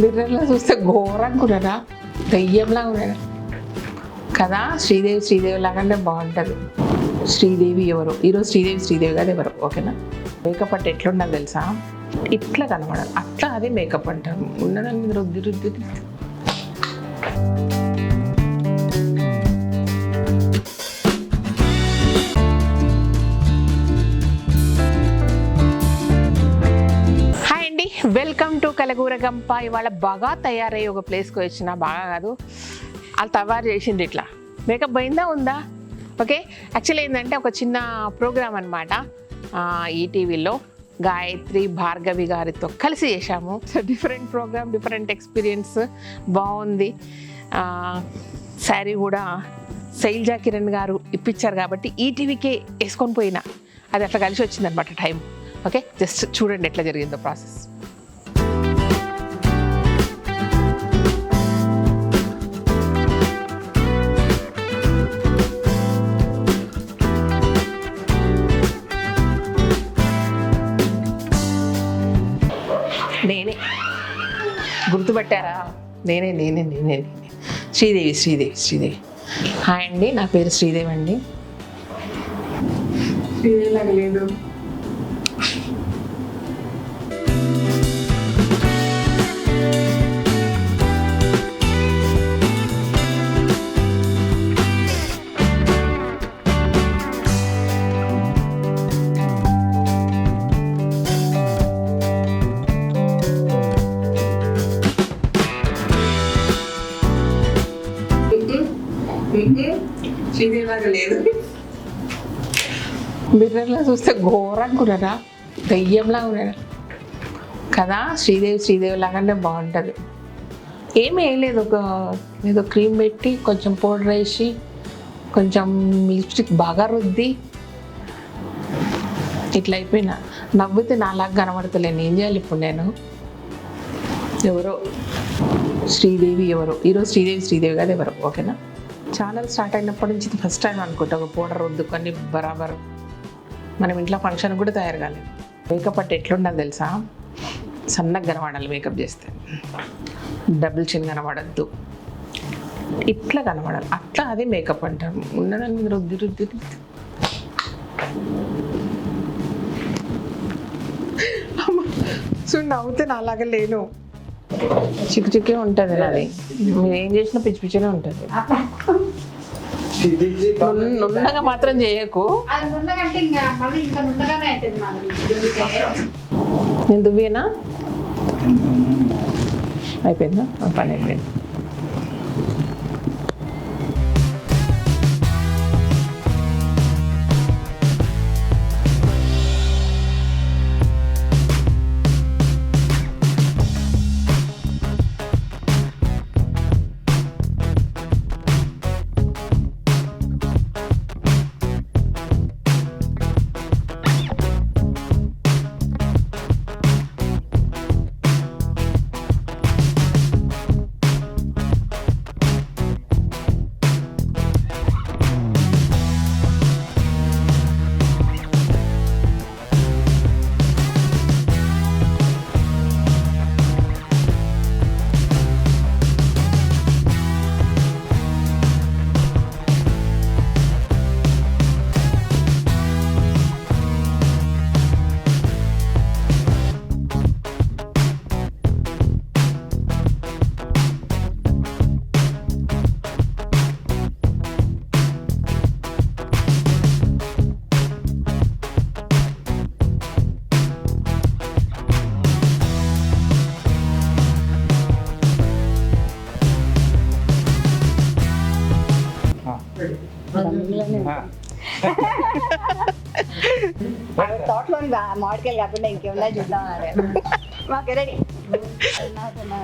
మిర్రర్లో చూస్తే ఘోరంగా దెయ్యంలా ఉన్నారా కదా. శ్రీదేవి లాగానే బాగుంటుంది. శ్రీదేవి ఎవరు ఈరోజు శ్రీదేవి కాదు ఎవరు, ఓకేనా. మేకప్ అంటే ఎట్లుండాలి తెలుసా, ఇట్లా కనబడాలి, అట్లా అదే మేకప్ అంటారు. ఉండడం మీద రుద్ది వెల్కమ్ టు కలగూరగంప. ఇవాళ బాగా తయారయ్యి ఒక ప్లేస్కి వచ్చిన, బాగా కాదు వాళ్ళు తయారు చేసింది. ఇట్లా మేకప్ పోయిందా ఉందా, ఓకే. యాక్చువల్లీ ఏంటంటే ఒక చిన్న ప్రోగ్రామ్ అనమాట, ఈటీవీలో గాయత్రి భార్గవి గారితో కలిసి చేశాము. So different program, different experience, బాగుంది. శారీ కూడా శైలజా కిరణ్ గారు ఇప్పించారు కాబట్టి ఈటీవీకే వేసుకొని పోయినా, అది అట్లా కలిసి వచ్చిందనమాట టైం. ఓకే, జస్ట్ చూడండి ఎట్లా జరిగిందో ప్రాసెస్. నేనే గుర్తుపట్టారా, నేనే శ్రీదేవి. హాయ్ అండి, నా పేరు శ్రీదేవి అండి. శ్రీదేవి లాగా లేదు. శ్రీదేవిలాగా లేదు. మిర్రర్లో చూస్తే ఘోరంగా దెయ్యంలా ఉన్నారా కదా. శ్రీదేవి లాగానే బాగుంటుంది. ఏమీ వేయలేదు, ఒక ఏదో క్రీమ్ పెట్టి కొంచెం పౌడర్ వేసి కొంచెం లిప్స్టిక్ బాగా రుద్ది ఇట్లా అయిపోయినా. నవ్వితే నాలాగా కనబడతలేను, ఏం చేయాలి ఇప్పుడు నేను. ఎవరో శ్రీదేవి ఎవరు ఈరోజు శ్రీదేవి కాదు ఎవరు, ఓకేనా. ఛానల్ స్టార్ట్ అయినప్పటి నుంచి ఇది ఫస్ట్ టైం అనుకుంటా ఒక పౌడర్ రుద్దుకొని బరాబర్. మనం ఇంట్లో ఫంక్షన్ కూడా తయారు కాలేదు. మేకప్ అంటే ఎట్లుండాలి తెలుసా, సన్నగా కనబడాలి మేకప్ చేస్తే, డబుల్ చిన్ కనబడద్దు, ఇట్లా కనబడాలి, అట్లా అదే మేకప్ అంటారు. ఉండడం మీద రుద్ది చూడండి, నవ్వుతే నాలాగా లేను, చిక్కే ఉంటుంది నాది. మీరు ఏం చేసినా పిచ్చినే ఉంటుంది. నున్నగా మాత్రం చేయకు. నేను దువ్వేనా అయిపోయిందా, పని అయిపోయింది. తోటలో మామిడికాయలు కాకుండా ఇంకేమన్నా చూద్దాం మాకు రెడీ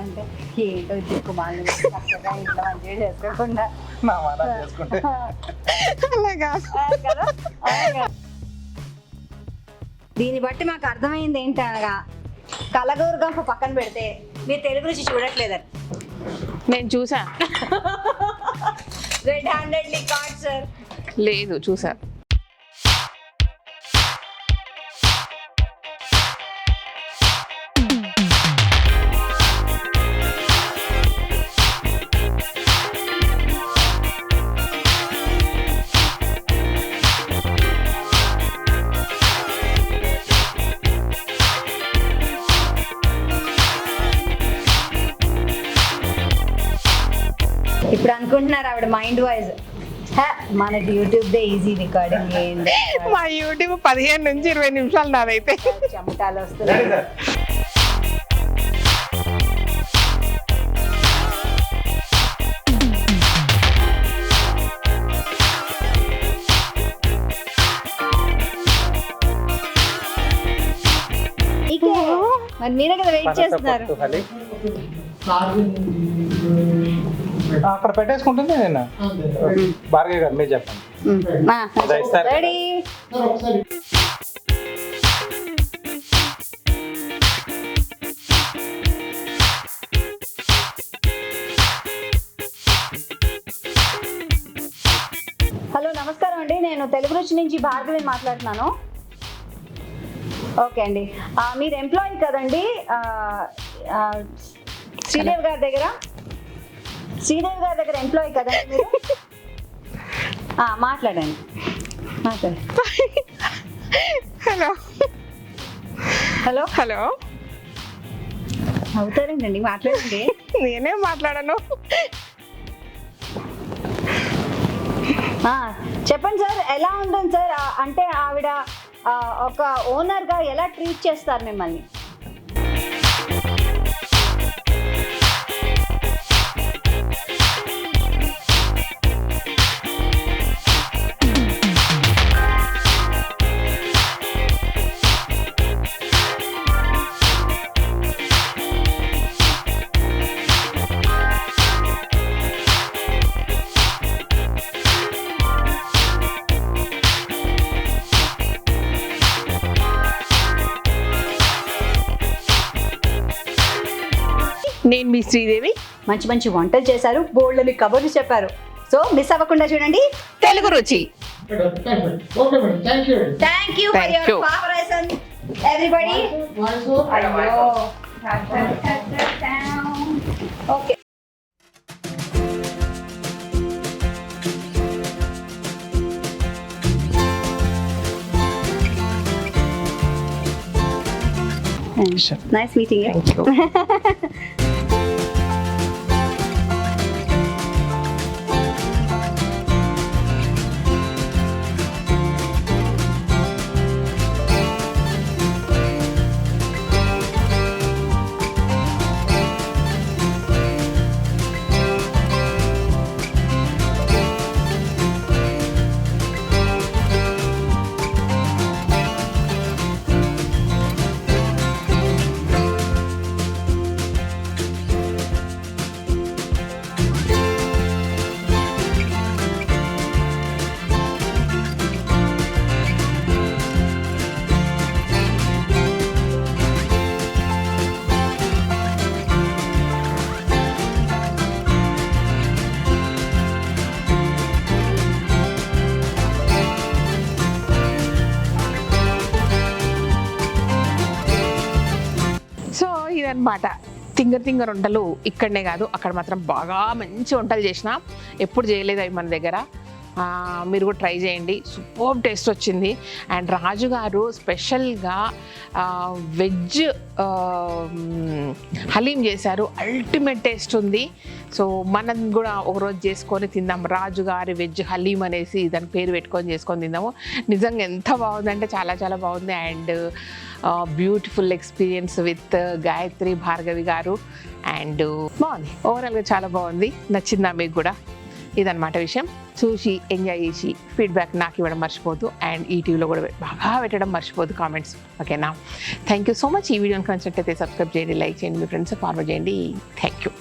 అంటే ఏంటో దిక్కు మాలు చక్కగా ఇంట్లో మంచిగా చేసుకోకుండా దీన్ని బట్టి మాకు అర్థమైంది ఏంటనగా, కలగూరగంప పక్కన పెడితే మీరు తెలుగు రుచి చూడట్లేదని. నేను చూసా, రెడ్ హ్యాండెడ్లీ కార్డ్ సార్. లేదు చూసా. అనుకుంటున్నారు ఆవిడ మైండ్ వైజ్ మనకి యూట్యూబ్ దే ఈజీ రికార్డింగ్ ఏంది మా యూట్యూబ్ 15 నుంచి 20 నిమిషాలు నాదైతే చెమటాలు వస్తుంది. మరి మీరే కదా వెయిట్ చేస్తున్నారు. అక్కడ పెట్టేసుకుంటుంది నేను భార్గవి గారు మీరు చెప్పండి. రెడీ హలో నమస్కారం అండి, నేను తెలుగు రుచి నుంచి భార్గవిని మాట్లాడుతున్నాను. ఓకే అండి, మీరు ఎంప్లాయీ కదండి శ్రీదేవి గారి దగ్గర ఎంప్లాయీ కదండి మీరు? మాట్లాడండి. హలో హలో హలో అవుతారండి, మాట్లాడండి. నేనేం మాట్లాడను. చెప్పండి సార్, ఎలా ఉంటుంది సార్? అంటే ఆవిడ ఒక ఓనర్గా ఎలా ట్రీట్ చేస్తారు మిమ్మల్ని? నేను మీ శ్రీదేవి. మంచి మంచి వంటలు చేశారు, బోల్డ్ని కబుర్లు చెప్పారు. సో మిస్ అవ్వకుండా చూడండి తెలుగు రుచి. Thank you for your cooperation everybody. Okay. Nice meeting you. Thank you. ఇదన్నమాట తింగర్ వంటలు. ఇక్కడనే కాదు, అక్కడ మాత్రం బాగా మంచి వంటలు చేసిన, ఎప్పుడు చేయలేదు అవి మన దగ్గర. మీరు కూడా ట్రై చేయండి, సూపర్ టేస్ట్ వచ్చింది. అండ్ రాజు గారు స్పెషల్గా వెజ్ హలీం చేశారు, అల్టిమేట్ టేస్ట్ ఉంది. సో మనం కూడా ఒకరోజు చేసుకొని తిందాం, రాజు గారి వెజ్ హలీం అనేసి దాని పేరు పెట్టుకొని చేసుకొని తిందాము. నిజంగా ఎంత బాగుందంటే చాలా చాలా బాగుంది. And beautiful experience with Gayatri Bhargavi గారు. అండ్ బాగుంది, ఓవరాల్గా చాలా బాగుంది, నచ్చిందా మీకు కూడా? ఇదన్నమాట విషయం. చూసి ఎంజాయ్ చేసి ఫీడ్బ్యాక్ నాకు ఇవ్వడం మర్చిపోద్దు. అండ్ ఈ టీవీలో కూడా బాగా పెట్టడం మర్చిపోద్దు కామెంట్స్, ఓకేనా? Thank you so much. ఈ వీడియోకి నచ్చినట్లయితే సబ్స్క్రైబ్ చేయండి, లైక్ చేయండి, మీ ఫ్రెండ్స్ ఫార్వర్డ్ చేయండి. Thank you.